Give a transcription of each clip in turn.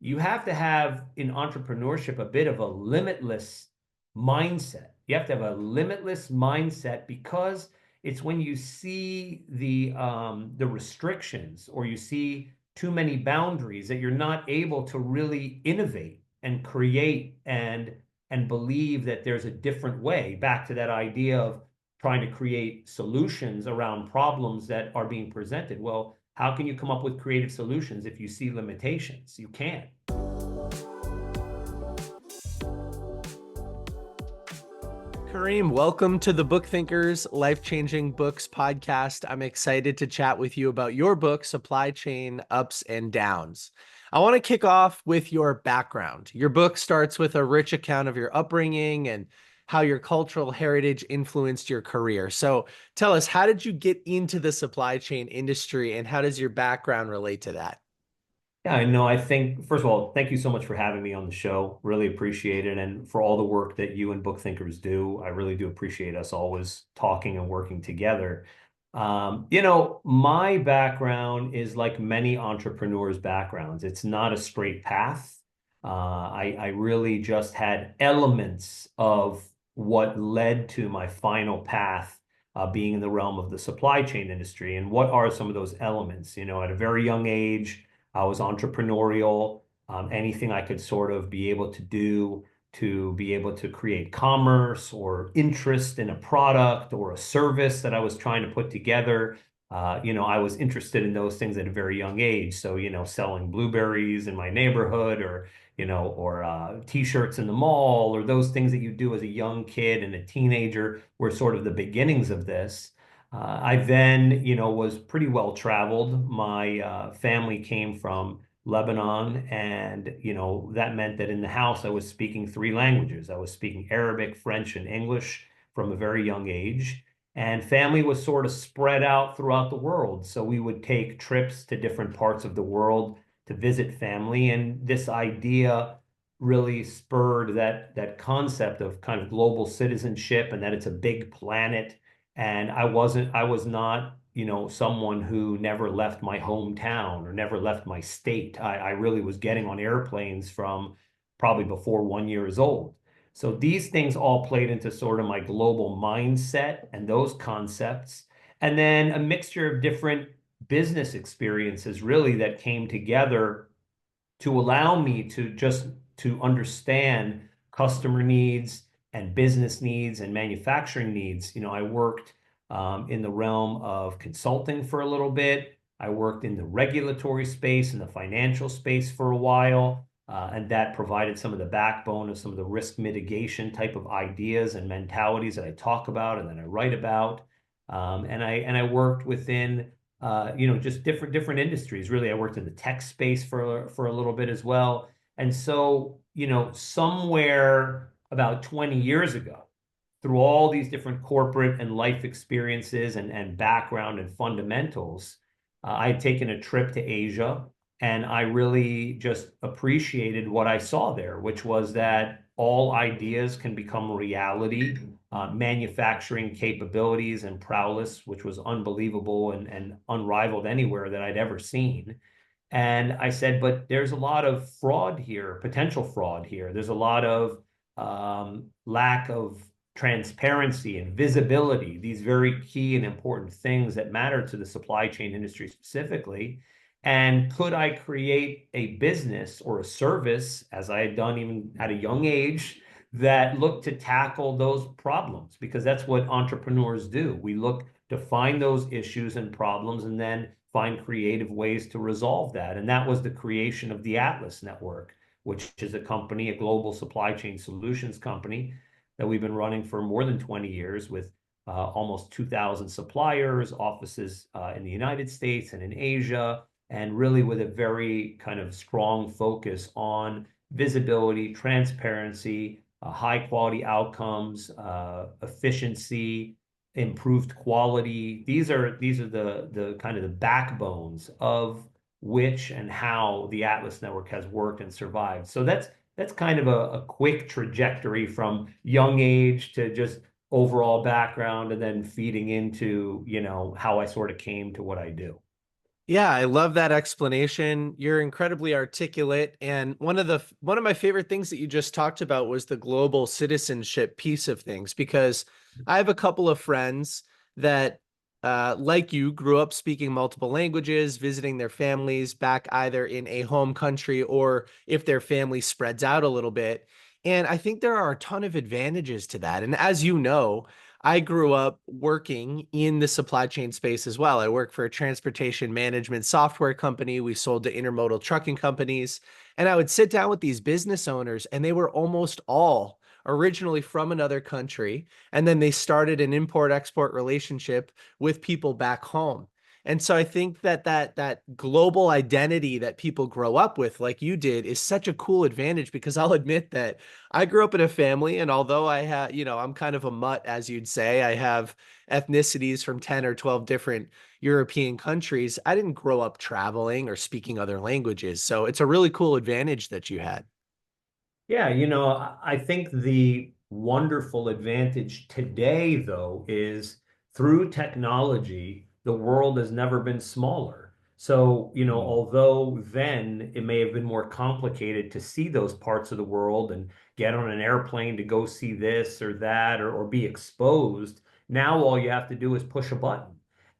you have to have in entrepreneurship a bit of a limitless mindset. You have to have a limitless mindset because it's when you see the restrictions or you see too many boundaries that you're not able to really innovate and create and believe that there's a different way. Back to that idea of trying to create solutions around problems that are being presented. Well, how can you come up with creative solutions if you see limitations? You can't. Kerim, welcome to the Book Thinkers Life Changing Books podcast. I'm excited to chat with you about your book, Supply Chain Ups and Downs. I want to kick off with your background. Your book starts with a rich account of your upbringing and how your cultural heritage influenced your career. So tell us, how did you get into the supply chain industry and how does your background relate to that? Yeah, I know. I think, first of all, thank you so much for having me on the show. Really appreciate it. And for all the work that you and Book Thinkers do. I really do appreciate us always talking and working together. My background is like many entrepreneurs' backgrounds. It's not a straight path. I really just had elements of what led to my final path being in the realm of the supply chain industry. And what are some of those elements? At a very young age, I was entrepreneurial. Anything I could sort of be able to do to be able to create commerce or interest in a product or a service that I was trying to put together. I was interested in those things at a very young age. So, selling blueberries in my neighborhood or t-shirts in the mall or those things that you do as a young kid and a teenager were sort of the beginnings of this. I then, was pretty well traveled. My family came from Lebanon, and that meant that in the house I was speaking three languages. I was speaking Arabic, French, and English from a very young age. And family was sort of spread out throughout the world. So we would take trips to different parts of the world to visit family. And this idea really spurred that concept of kind of global citizenship and that it's a big planet and I was not, someone who never left my hometown or never left my state. I really was getting on airplanes from probably before 1 year old. So these things all played into sort of my global mindset and those concepts. And then a mixture of different business experiences really that came together to allow me to understand customer needs and business needs and manufacturing needs. I worked in the realm of consulting for a little bit. I worked in the regulatory space and the financial space for a while. And that provided some of the backbone of some of the risk mitigation type of ideas and mentalities that I talk about and that I write about. And I worked within just different industries. Really, I worked in the tech space for a little bit as well. And so, somewhere about 20 years ago, through all these different corporate and life experiences and background and fundamentals, I had taken a trip to Asia and I really just appreciated what I saw there, which was that all ideas can become reality. Manufacturing capabilities and prowess, which was unbelievable and unrivaled anywhere that I'd ever seen. And I said, but there's a lot of fraud here, potential fraud here. There's a lot of lack of transparency and visibility, these very key and important things that matter to the supply chain industry specifically. And could I create a business or a service, as I had done even at a young age, that looked to tackle those problems? Because that's what entrepreneurs do. We look to find those issues and problems and then find creative ways to resolve that. And that was the creation of the Atlas Network, which is a company, a global supply chain solutions company that we've been running for more than 20 years with almost 2,000 suppliers, offices in the United States and in Asia, and really with a very kind of strong focus on visibility, transparency, high quality outcomes, efficiency, improved quality. These are the kind of the backbones of which and how the Atlas Network has worked and survived. So that's kind of a quick trajectory from young age to just overall background and then feeding into, how I sort of came to what I do. Yeah, I love that explanation. You're incredibly articulate. And one of my favorite things that you just talked about was the global citizenship piece of things, because I have a couple of friends that like you grew up speaking multiple languages, visiting their families back either in a home country or if their family spreads out a little bit. And I think there are a ton of advantages to that. And as you know, I grew up working in the supply chain space as well. I worked for a transportation management software company. We sold to intermodal trucking companies. And I would sit down with these business owners, and they were almost all originally from another country. And then they started an import export relationship with people back home. And so I think that that global identity that people grow up with, like you did, is such a cool advantage, because I'll admit that I grew up in a family, and although I have, I'm kind of a mutt, as you'd say, I have ethnicities from 10 or 12 different European countries. I didn't grow up traveling or speaking other languages. So it's a really cool advantage that you had. Yeah, I think the wonderful advantage today, though, is through technology, the world has never been smaller. So, Mm. although then it may have been more complicated to see those parts of the world and get on an airplane to go see this or that or be exposed, now all you have to do is push a button.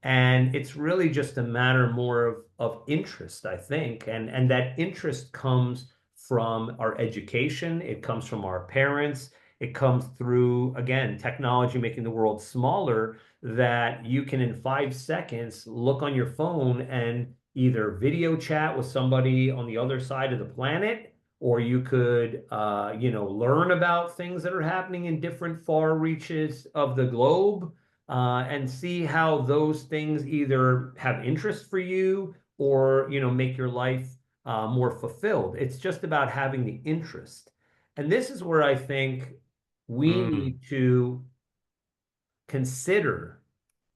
And it's really just a matter more of interest, I think. And that interest comes from our education, it comes from our parents, it comes through, again, technology making the world smaller, that you can in 5 seconds look on your phone and either video chat with somebody on the other side of the planet, or you could, learn about things that are happening in different far reaches of the globe, and see how those things either have interest for you or, make your life more fulfilled. It's just about having the interest. And this is where I think we Mm. need to consider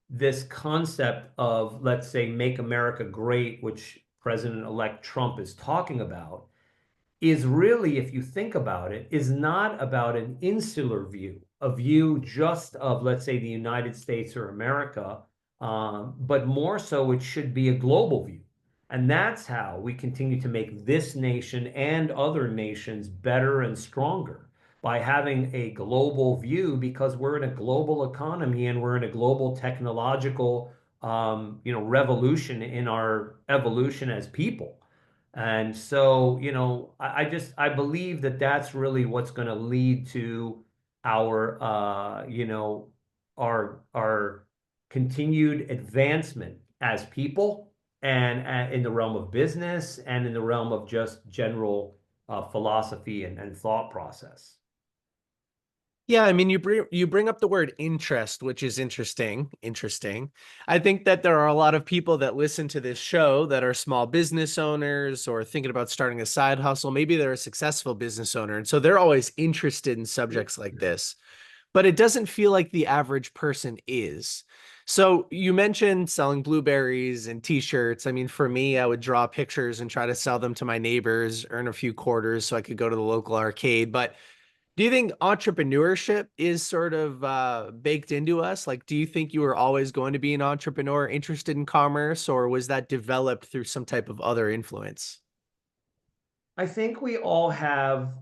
this concept of, let's say, make America great, which President-elect Trump is talking about, is really, if you think about it, is not about an insular view, a view just of, let's say, the United States or America, but more so it should be a global view. And that's how we continue to make this nation and other nations better and stronger, by having a global view, because we're in a global economy and we're in a global technological, revolution in our evolution as people. And so, I believe that that's really what's going to lead to our, our continued advancement as people, and in the realm of business and in the realm of just general philosophy and thought process. Yeah, I mean, you bring up the word interest, which is interesting. Interesting. I think that there are a lot of people that listen to this show that are small business owners or thinking about starting a side hustle. Maybe they're a successful business owner, and so they're always interested in subjects like this. But it doesn't feel like the average person is. So you mentioned selling blueberries and t-shirts. I mean, for me, I would draw pictures and try to sell them to my neighbors, earn a few quarters so I could go to the local arcade. But do you think entrepreneurship is sort of baked into us? Like, do you think you were always going to be an entrepreneur interested in commerce, or was that developed through some type of other influence? I think we all have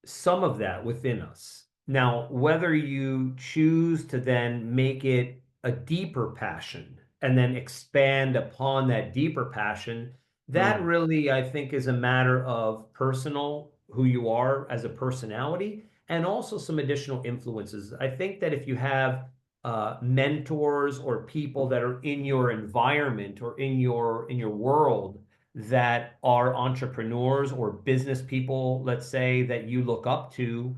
some of that within us. Now, whether you choose to then make it a deeper passion and then expand upon that deeper passion, that Mm. really, I think, is a matter of personal, who you are as a personality, and also some additional influences. I think that if you have mentors or people that are in your environment or in your world that are entrepreneurs or business people, let's say, that you look up to,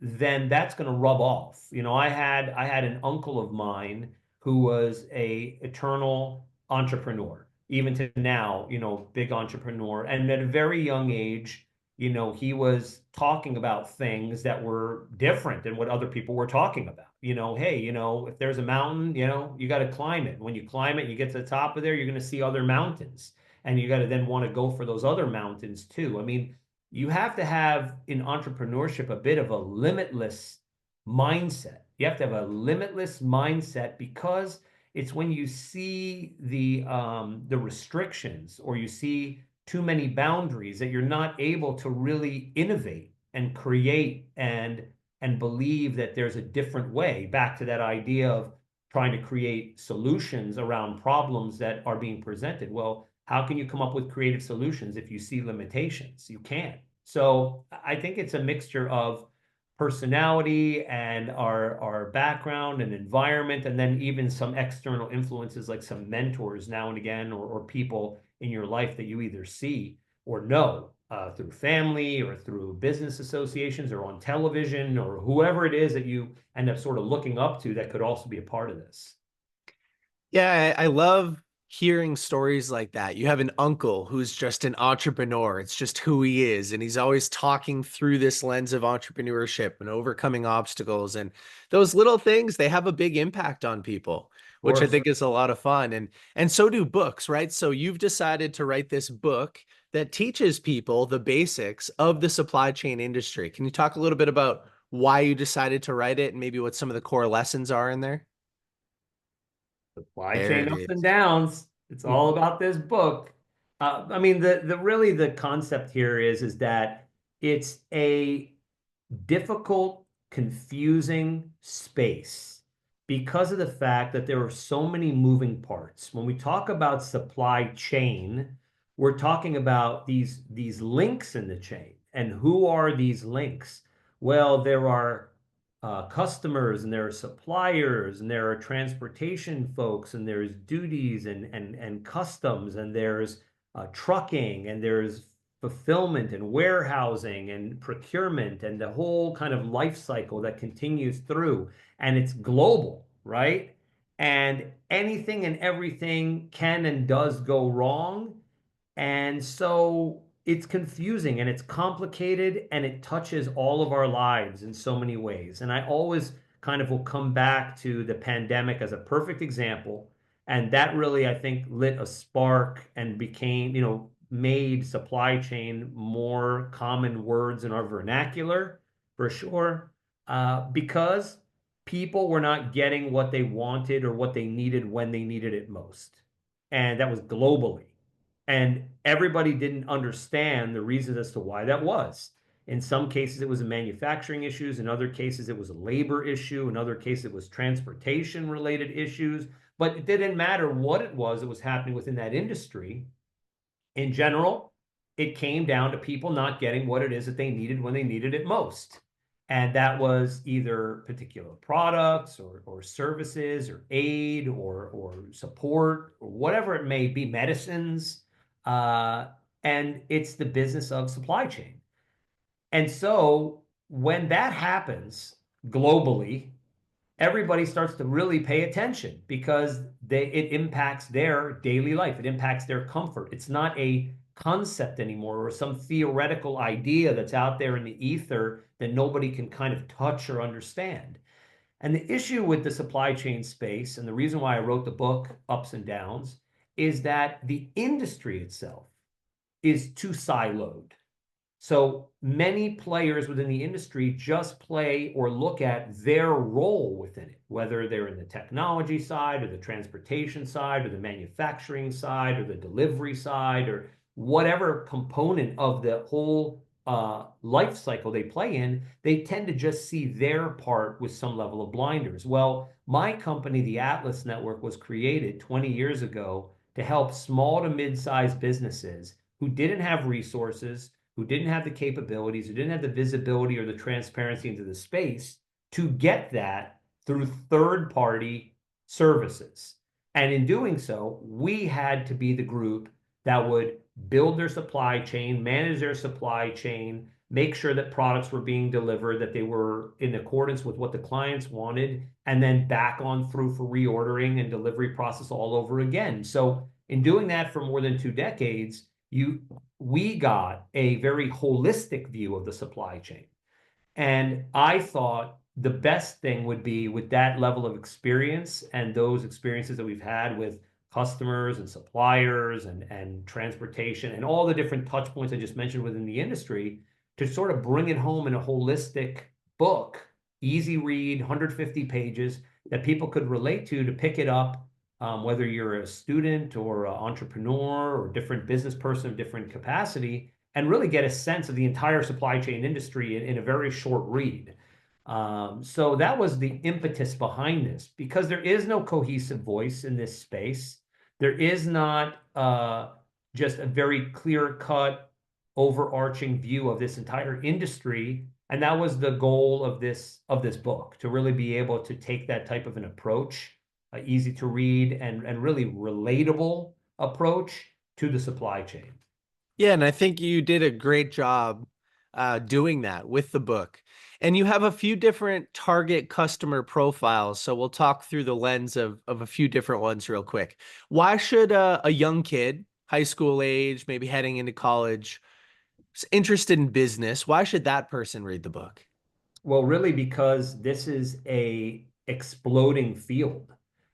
then that's going to rub off. I had an uncle of mine who was a eternal entrepreneur, even to now, big entrepreneur. And at a very young age, he was talking about things that were different than what other people were talking about. Hey, if there's a mountain, you got to climb it. When you climb it, you get to the top of there, you're going to see other mountains, and you got to then want to go for those other mountains too. I mean, you have to have in entrepreneurship a bit of a limitless mindset. You have to have a limitless mindset, because It's when you see the restrictions or you see too many boundaries that you're not able to really innovate and create and believe that there's a different way. Back to that idea of trying to create solutions around problems that are being presented. Well, how can you come up with creative solutions if you see limitations? You can't. So I think it's a mixture of personality and our background and environment, and then even some external influences like some mentors now and again, or people in your life that you either see or know through family or through business associations or on television or whoever it is that you end up sort of looking up to that could also be a part of this. Yeah, I love hearing stories like that. You have an uncle who's just an entrepreneur. It's just who he is. And he's always talking through this lens of entrepreneurship and overcoming obstacles. And those little things, they have a big impact on people, Of which I course. think is a lot of fun. And so do books, right? So you've decided to write this book that teaches people the basics of the supply chain industry. Can you talk a little bit about why you decided to write it and maybe what some of the core lessons are in there? Supply There chain it ups and is. downs. It's all about this book. I mean, the really the concept here is that it's a difficult, confusing space because of the fact that there are so many moving parts. When we talk about supply chain, we're talking about these links in the chain. And who are these links? Well, there are customers and there are suppliers and there are transportation folks and there's duties and customs and there's trucking and there's fulfillment and warehousing and procurement and the whole kind of life cycle that continues through. And it's global, right? And anything and everything can and does go wrong. And so it's confusing and it's complicated and it touches all of our lives in so many ways. And I always kind of will come back to the pandemic as a perfect example. And that really, I think, lit a spark and became, made supply chain more common words in our vernacular for sure. Because people were not getting what they wanted or what they needed when they needed it most. And that was globally. And everybody didn't understand the reason as to why that was. In some cases, it was a manufacturing issues. In other cases, it was a labor issue. In other cases, it was transportation related issues. But it didn't matter what it was that was happening within that industry. In general, it came down to people not getting what it is that they needed when they needed it most. And that was either particular products or services or aid or support or whatever it may be, medicines. Uh, and it's the business of supply chain. And so when that happens globally, everybody starts to really pay attention because it impacts their daily life. It impacts their comfort. It's not a concept anymore or some theoretical idea that's out there in the ether that nobody can kind of touch or understand. And the issue with the supply chain space, and the reason why I wrote the book, Ups and Downs, is that the industry itself is too siloed. So many players within the industry just play or look at their role within it, whether they're in the technology side or the transportation side or the manufacturing side or the delivery side or whatever component of the whole life cycle they play in, they tend to just see their part with some level of blinders. Well, my company, the Atlas Network, was created 20 years ago to help small to mid-sized businesses who didn't have resources, who didn't have the capabilities, who didn't have the visibility or the transparency into the space to get that through third party services. And in doing so, we had to be the group that would build their supply chain, manage their supply chain, make sure that products were being delivered, that they were in accordance with what the clients wanted, and then back on through for reordering and delivery process all over again. So in doing that for more than 2 decades, we got a very holistic view of the supply chain. And I thought the best thing would be with that level of experience and those experiences that we've had with customers and suppliers and transportation and all the different touch points I just mentioned within the industry to sort of bring it home in a holistic book, easy read, 150 pages that people could relate to pick it up whether you're a student or an entrepreneur or different business person of different capacity, and really get a sense of the entire supply chain industry in a very short read. So that was the impetus behind this, because there is no cohesive voice in this space. There is not just a very clear-cut, overarching view of this entire industry. And that was the goal of this book, to really be able to take that type of an approach, easy to read and really relatable approach to the supply chain. Yeah, and I think you did a great job doing that with the book. And you have a few different target customer profiles. So we'll talk through the lens of a few different ones real quick. Why should a young kid, high school age, maybe heading into college, interested in business, why should that person read the book? Well, really, because this is a exploding field.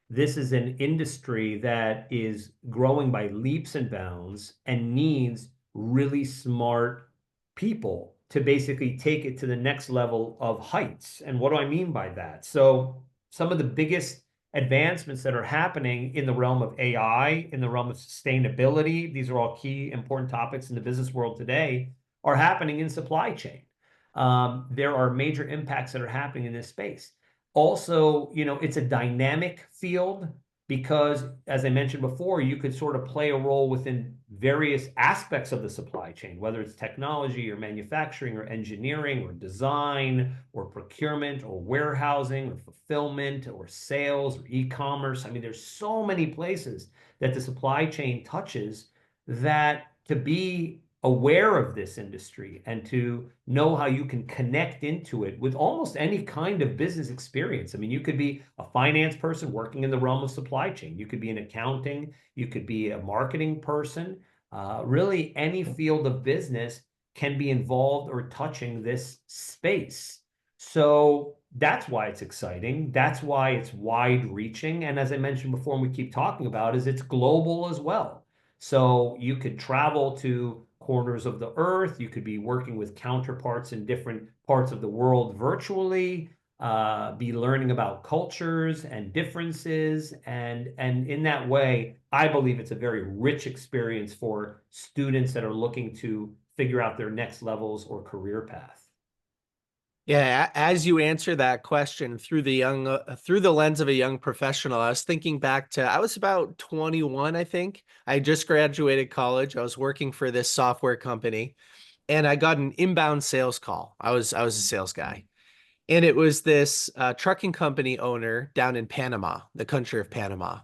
This is an industry that is growing by leaps and bounds and needs really smart people to basically take it to the next level of heights. And what do I mean by that? So, some of the biggest advancements that are happening in the realm of AI, in the realm of sustainability, these are all key important topics in the business world today, are happening in supply chain. There are major impacts that are happening in this space. Also, it's a dynamic field because, as I mentioned before, you could sort of play a role within various aspects of the supply chain, whether it's technology or manufacturing or engineering or design or procurement or warehousing or fulfillment or sales or e-commerce. I mean, there's so many places that the supply chain touches, that to be aware of this industry and to know how you can connect into it with almost any kind of business experience. I mean, you could be a finance person working in the realm of supply chain. You could be in accounting. You could be a marketing person. Really, any field of business can be involved or touching this space. So that's why it's exciting. That's why it's wide reaching. And as I mentioned before, and we keep talking about, is it's global as well. So you could travel to corners of the earth. You could be working with counterparts in different parts of the world virtually, be learning about cultures and differences. And in that way, I believe it's a very rich experience for students that are looking to figure out their next levels or career path. Yeah, as you answer that question through the lens of a young professional, I was thinking back to I was about 21, I think. I just graduated college. I was working for this software company, and I got an inbound sales call. I was a sales guy, and it was this trucking company owner down in Panama, the country of Panama.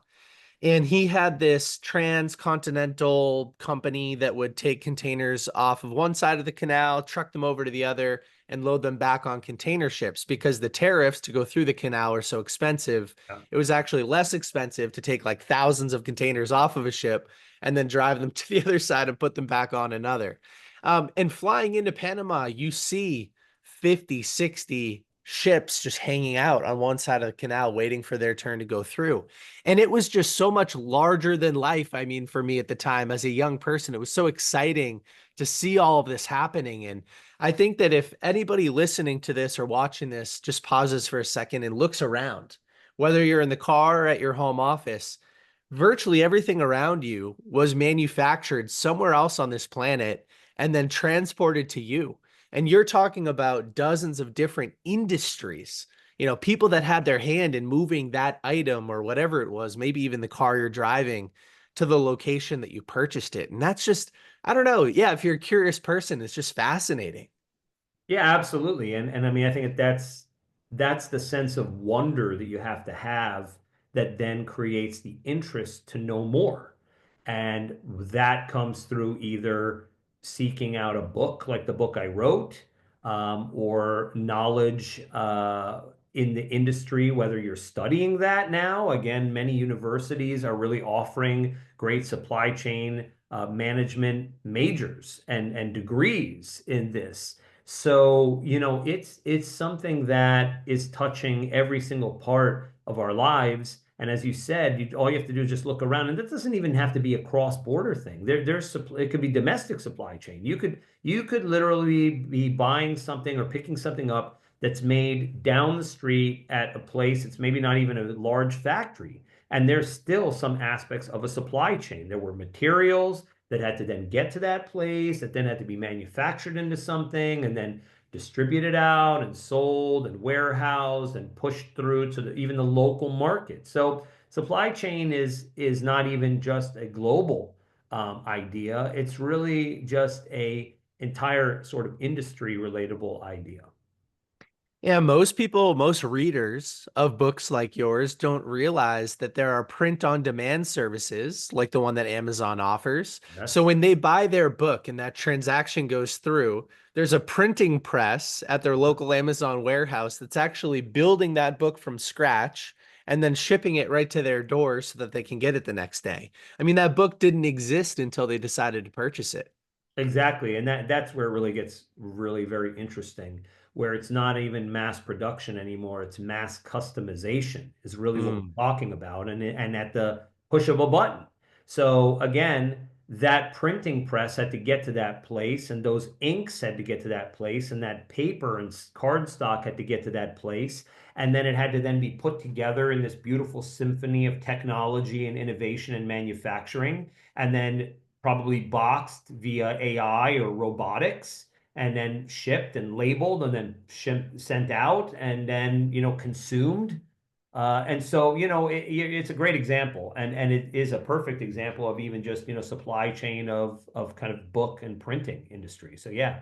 And he had this transcontinental company that would take containers off of one side of the canal, truck them over to the other, and load them back on container ships because the tariffs to go through the canal are so expensive. Yeah. It was actually less expensive to take like thousands of containers off of a ship and then drive them to the other side and put them back on another. And flying into Panama, you see 50, 60 ships just hanging out on one side of the canal waiting for their turn to go through. And it was just so much larger than life. I mean, for me at the time as a young person, it was so exciting to see all of this happening. And I think that if anybody listening to this or watching this just pauses for a second and looks around, whether you're in the car or at your home office, virtually everything around you was manufactured somewhere else on this planet and then transported to you. And you're talking about dozens of different industries, people that had their hand in moving that item or whatever it was, maybe even the car you're driving to the location that you purchased it. And that's just, I don't know. Yeah, if you're a curious person, it's just fascinating. Yeah, absolutely. And I mean, I think that's the sense of wonder that you have that then creates the interest to know more. And that comes through either seeking out a book like the book I wrote, or knowledge in the industry, whether you're studying that now. Again, many universities are really offering great supply chain management majors and degrees in this. So, it's something that is touching every single part of our lives. And as you said, all you have to do is just look around, and that doesn't even have to be a cross-border thing. It could be domestic supply chain. You could literally be buying something or picking something up that's made down the street at a place. It's maybe not even a large factory, And there's still some aspects of a supply chain. There were materials that had to then get to that place, that then had to be manufactured into something and then distributed out and sold and warehoused and pushed through to even the local market. So supply chain is not even just a global idea. It's really just a entire sort of industry relatable idea. Yeah, most people, most readers of books like yours don't realize that there are print on demand services like the one that Amazon offers. So Yes. when they buy their book and that transaction goes through, there's a printing press at their local Amazon warehouse that's actually building that book from scratch and then shipping it right to their door so that they can get it the next day. I mean, that book didn't exist until they decided to purchase it. Exactly. And that's where it really gets really very interesting, where it's not even mass production anymore. It's mass customization is really what Mm. we're talking about. And at the push of a button. So again, that printing press had to get to that place, and those inks had to get to that place, and that paper and card stock had to get to that place. And then it had to then be put together in this beautiful symphony of technology and innovation and manufacturing. And then probably boxed via AI or robotics and then shipped and labeled and then sent out and then, consumed. And so, it's a great example and it is a perfect example of even just, supply chain of kind of book and printing industry. So yeah,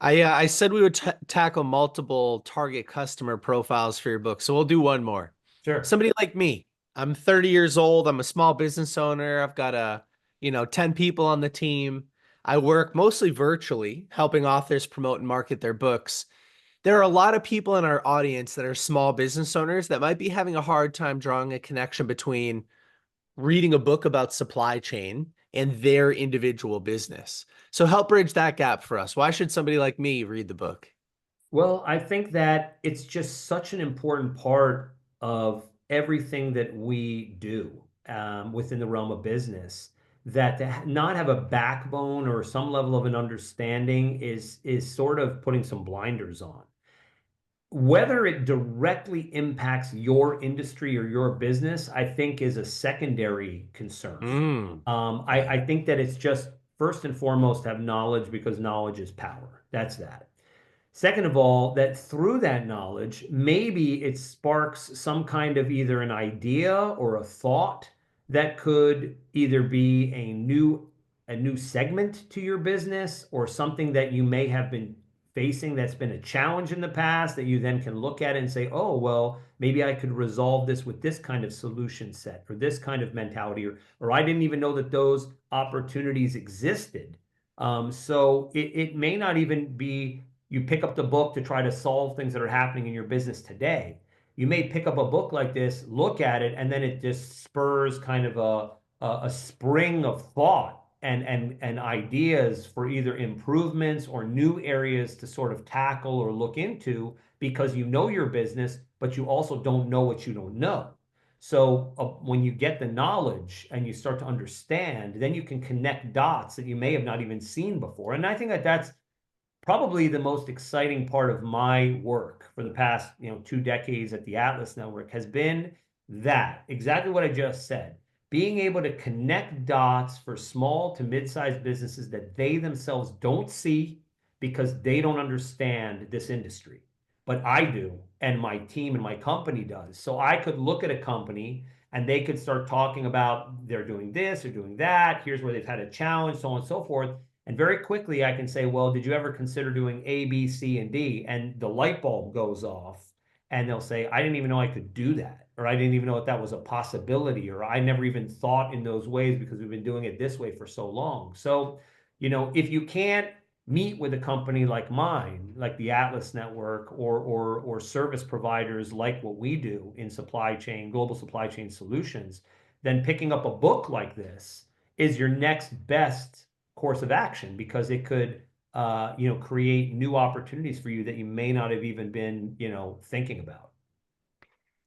I said we would tackle multiple target customer profiles for your book, so we'll do one more. sure. Somebody like me. I'm 30 years old. I'm a small business owner. I've got 10 people on the team. I work mostly virtually, helping authors promote and market their books. There are a lot of people in our audience that are small business owners that might be having a hard time drawing a connection between reading a book about supply chain and their individual business. So help bridge that gap for us. Why should somebody like me read the book? Well, I think that it's just such an important part of everything that we do within the realm of business that to not have a backbone or some level of an understanding is sort of putting some blinders on. Whether it directly impacts your industry or your business, I think is a secondary concern. Mm. I think that it's just first and foremost have knowledge because knowledge is power. That's that. Second of all, that through that knowledge, maybe it sparks some kind of either an idea or a thought that could either be a new segment to your business or something that you may have been facing that's been a challenge in the past that you then can look at and say, oh, well, maybe I could resolve this with this kind of solution set or this kind of mentality, or I didn't even know that those opportunities existed. So it may not even be you pick up the book to try to solve things that are happening in your business today. You may pick up a book like this, look at it, and then it just spurs kind of a spring of thought and ideas for either improvements or new areas to sort of tackle or look into because you know your business, but you also don't know what you don't know. So when you get the knowledge and you start to understand, then you can connect dots that you may have not even seen before. And I think that that's probably the most exciting part of my work for the past, 2 decades at the Atlas Network has been that exactly what I just said. Being able to connect dots for small to mid-sized businesses that they themselves don't see because they don't understand this industry. But I do, and my team and my company does. So I could look at a company and they could start talking about they're doing this, they're doing that, here's where they've had a challenge, so on and so forth. And very quickly, I can say, well, did you ever consider doing A, B, C, and D? And the light bulb goes off, and they'll say, I didn't even know I could do that, or I didn't even know that that was a possibility, or I never even thought in those ways because we've been doing it this way for so long. So, if you can't meet with a company like mine, like the Atlas Network, or service providers like what we do in supply chain, global supply chain solutions, then picking up a book like this is your next best course of action because it could create new opportunities for you that you may not have even been thinking about.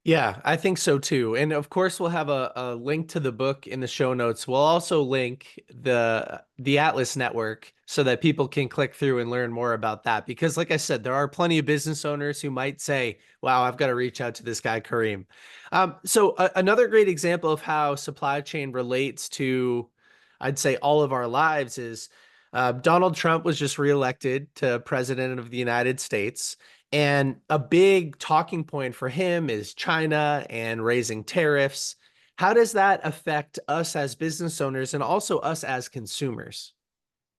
Yeah, I think so too. And of course, we'll have a link to the book in the show notes. We'll also link the Atlas Network so that people can click through and learn more about that. Because like I said, there are plenty of business owners who might say, wow, I've got to reach out to this guy, Kareem. Another great example of how supply chain relates to, I'd say, all of our lives is Donald Trump was just reelected to president of the United States. And a big talking point for him is China and raising tariffs. How does that affect us as business owners and also us as consumers?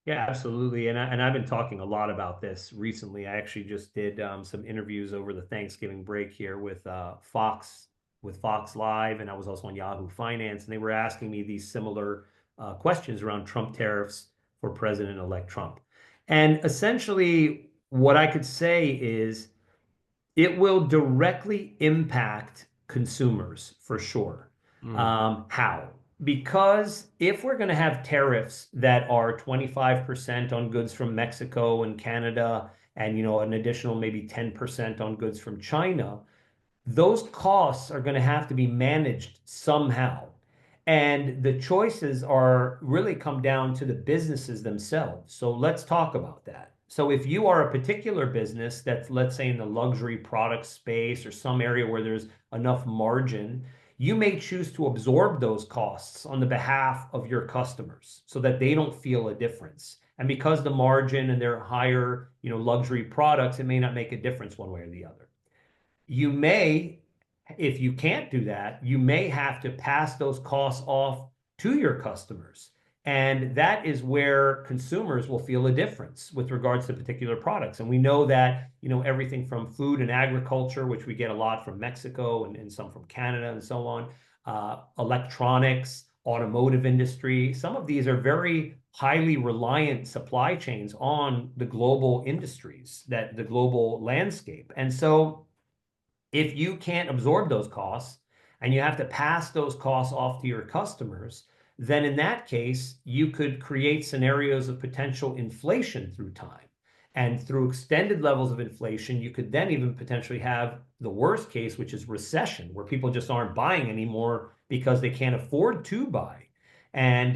Yeah, absolutely. And I've been talking a lot about this recently. I actually just did some interviews over the Thanksgiving break here with Fox Live, and I was also on Yahoo Finance, and they were asking me these similar questions around Trump tariffs for President-elect Trump. And essentially, what I could say is it will directly impact consumers for sure. Mm, How? Because if we're going to have tariffs that are 25% on goods from Mexico and Canada, and an additional maybe 10% on goods from China, those costs are going to have to be managed somehow. And the choices are really come down to the businesses themselves. So let's talk about that. So if you are a particular business that's, let's say, in the luxury product space or some area where there's enough margin, you may choose to absorb those costs on the behalf of your customers so that they don't feel a difference. And because the margin and their higher, luxury products, it may not make a difference one way or the other. You may, if you can't do that, you may have to pass those costs off to your customers. And that is where consumers will feel a difference with regards to particular products. And we know that, everything from food and agriculture, which we get a lot from Mexico and some from Canada and so on, electronics, automotive industry, some of these are very highly reliant supply chains on the global industries, that the global landscape. And so if you can't absorb those costs and you have to pass those costs off to your customers, then in that case, you could create scenarios of potential inflation through time. And through extended levels of inflation, you could then even potentially have the worst case, which is recession, where people just aren't buying anymore because they can't afford to buy. And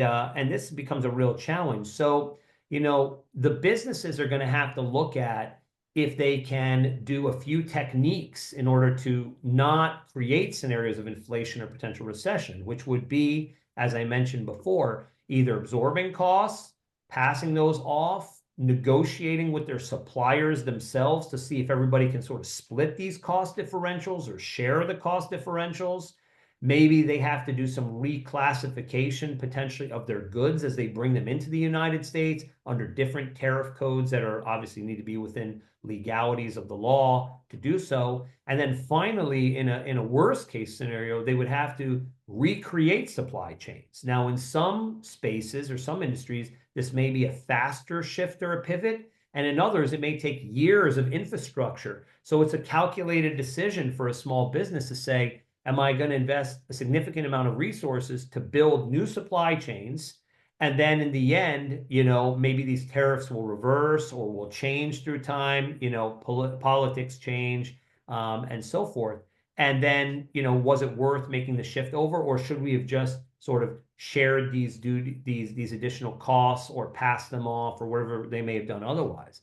this becomes a real challenge. So, the businesses are going to have to look at if they can do a few techniques in order to not create scenarios of inflation or potential recession, which would be, as I mentioned before, either absorbing costs, passing those off, negotiating with their suppliers themselves to see if everybody can sort of split these cost differentials or share the cost differentials. Maybe they have to do some reclassification potentially of their goods as they bring them into the United States under different tariff codes that are obviously need to be within legalities of the law to do so. And then finally, in a worst case scenario, they would have to recreate supply chains. Now, in some spaces or some industries, this may be a faster shift or a pivot. And in others, it may take years of infrastructure. So it's a calculated decision for a small business to say, am I going to invest a significant amount of resources to build new supply chains? And then in the end, maybe these tariffs will reverse or will change through time, politics change, and so forth. And then, was it worth making the shift over, or should we have just sort of shared these additional costs or passed them off or whatever they may have done otherwise?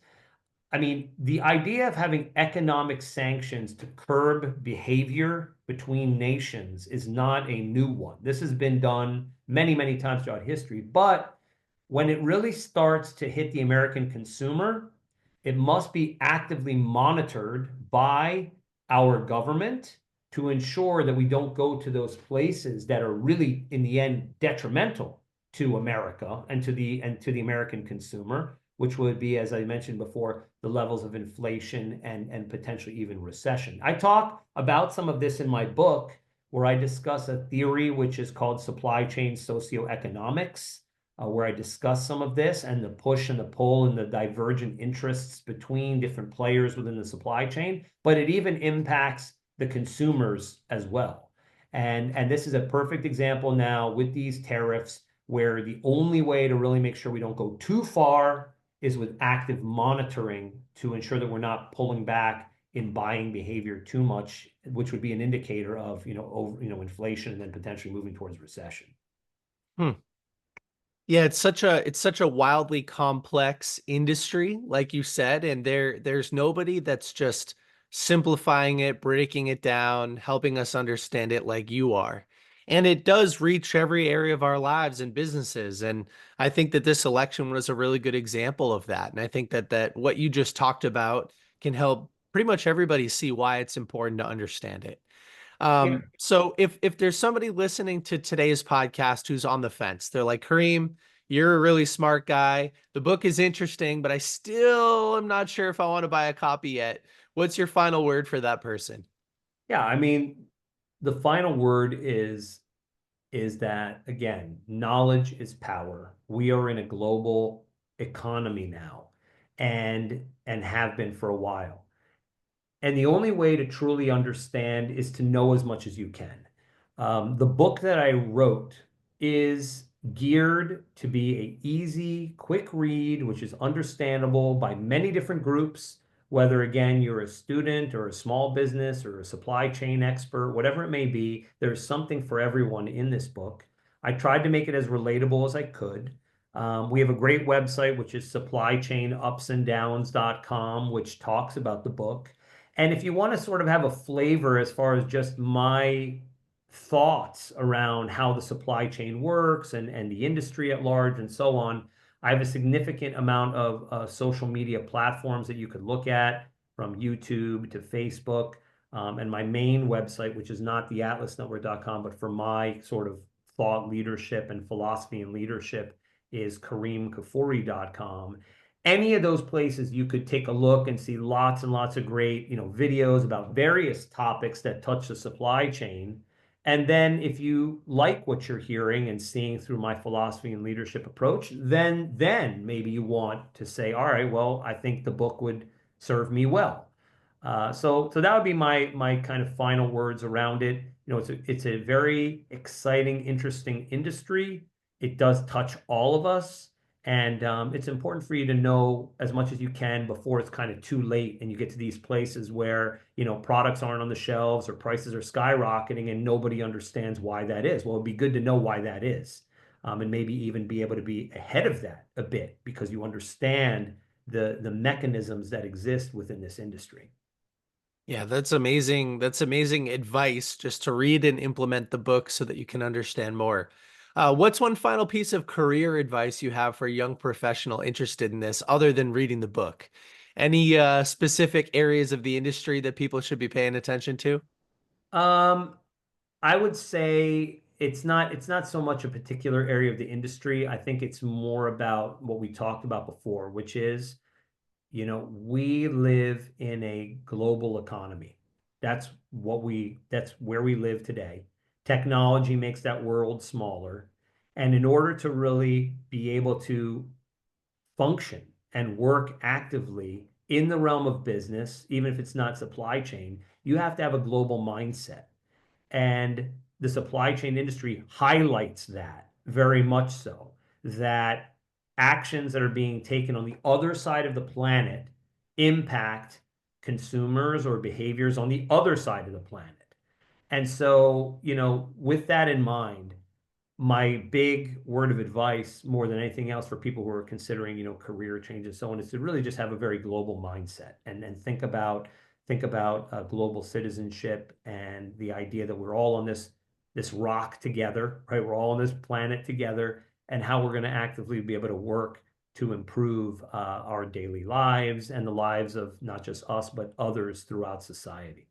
I mean, the idea of having economic sanctions to curb behavior between nations is not a new one. This has been done many, many times throughout history. But when it really starts to hit the American consumer, it must be actively monitored by our government to ensure that we don't go to those places that are really, in the end, detrimental to America and to the American consumer, which would be, as I mentioned before, the levels of inflation and potentially even recession. I talk about some of this in my book, where I discuss a theory which is called supply chain socioeconomics, where I discuss some of this and the push and the pull and the divergent interests between different players within the supply chain, but it even impacts the consumers as well. And this is a perfect example now with these tariffs, where the only way to really make sure we don't go too far is with active monitoring to ensure that we're not pulling back in buying behavior too much, which would be an indicator of, inflation and then potentially moving towards recession. Hmm. Yeah, it's such a wildly complex industry, like you said, and there's nobody that's just simplifying it, breaking it down, helping us understand it like you are. And it does reach every area of our lives and businesses. And I think that this election was a really good example of that. And I think that what you just talked about can help pretty much everybody see why it's important to understand it. Yeah. So if there's somebody listening to today's podcast who's on the fence, they're like, Kareem, you're a really smart guy. The book is interesting, but I still am not sure if I want to buy a copy yet. What's your final word for that person? Yeah, I mean, the final word is that again, knowledge is power. We are in a global economy now and have been for a while. And the only way to truly understand is to know as much as you can. The book that I wrote is geared to be a easy, quick read, which is understandable by many different groups, whether again you're a student or a small business or a supply chain expert, whatever it may be, there's something for everyone in this book. I tried to make it as relatable as I could. We have a great website, which is supplychainupsanddowns.com, which talks about the book. And if you want to sort of have a flavor as far as just my thoughts around how the supply chain works and the industry at large and so on, I have a significant amount of social media platforms that you could look at, from YouTube to Facebook. And my main website, which is not the atlasnetwork.com, but for my sort of thought leadership and philosophy and leadership, is kerimkfuri.com. Any of those places you could take a look and see lots and lots of great, videos about various topics that touch the supply chain. And then if you like what you're hearing and seeing through my philosophy and leadership approach, then maybe you want to say, all right, well, I think the book would serve me well. So that would be my kind of final words around it. It's a very exciting, interesting industry. It does touch all of us. And it's important for you to know as much as you can before it's kind of too late and you get to these places where, products aren't on the shelves or prices are skyrocketing and nobody understands why that is. Well, it'd be good to know why that is. And maybe even be able to be ahead of that a bit because you understand the mechanisms that exist within this industry. Yeah, that's amazing. That's amazing advice just to read and implement the book so that you can understand more. What's one final piece of career advice you have for a young professional interested in this other than reading the book? Any specific areas of the industry that people should be paying attention to? Um, I would say it's not so much a particular area of the industry. I think it's more about what we talked about before, which is, we live in a global economy. That's where we live today. Technology makes that world smaller. And in order to really be able to function and work actively in the realm of business, even if it's not supply chain, you have to have a global mindset. And the supply chain industry highlights that very much so, that actions that are being taken on the other side of the planet impact consumers or behaviors on the other side of the planet. And so, with that in mind, my big word of advice more than anything else for people who are considering, career change and so on, is to really just have a very global mindset and think about global citizenship and the idea that we're all on this rock together, right? We're all on this planet together, and how we're going to actively be able to work to improve our daily lives and the lives of not just us but others throughout society.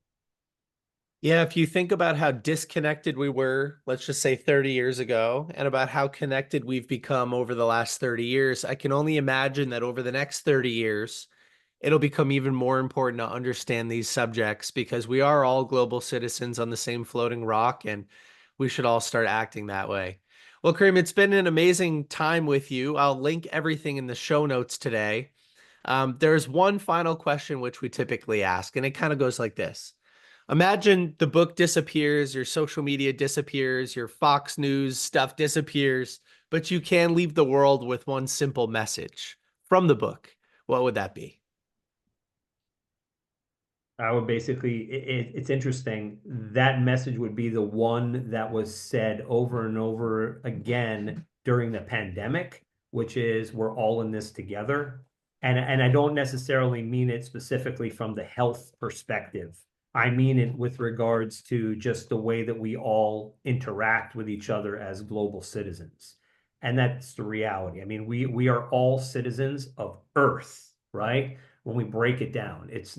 Yeah, if you think about how disconnected we were, let's just say 30 years ago, and about how connected we've become over the last 30 years, I can only imagine that over the next 30 years, it'll become even more important to understand these subjects because we are all global citizens on the same floating rock, and we should all start acting that way. Well, Kareem, it's been an amazing time with you. I'll link everything in the show notes today. There's one final question which we typically ask, and it kind of goes like this. Imagine the book disappears, your social media disappears, your Fox News stuff disappears, but you can leave the world with one simple message from the book. What would that be? I would basically, it's interesting. That message would be the one that was said over and over again during the pandemic, which is we're all in this together. And I don't necessarily mean it specifically from the health perspective. I mean it with regards to just the way that we all interact with each other as global citizens. And that's the reality. I mean, we are all citizens of Earth, right? When we break it down, it's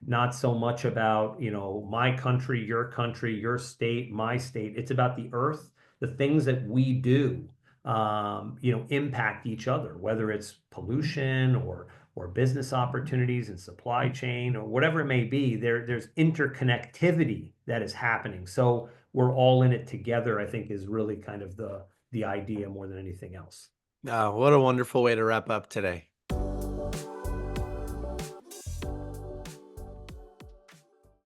not so much about, my country, your state, my state. It's about the earth, the things that we do, impact each other, whether it's pollution or business opportunities and supply chain or whatever it may be. There's interconnectivity that is happening. So we're all in it together, I think is really kind of the idea more than anything else. What a wonderful way to wrap up today.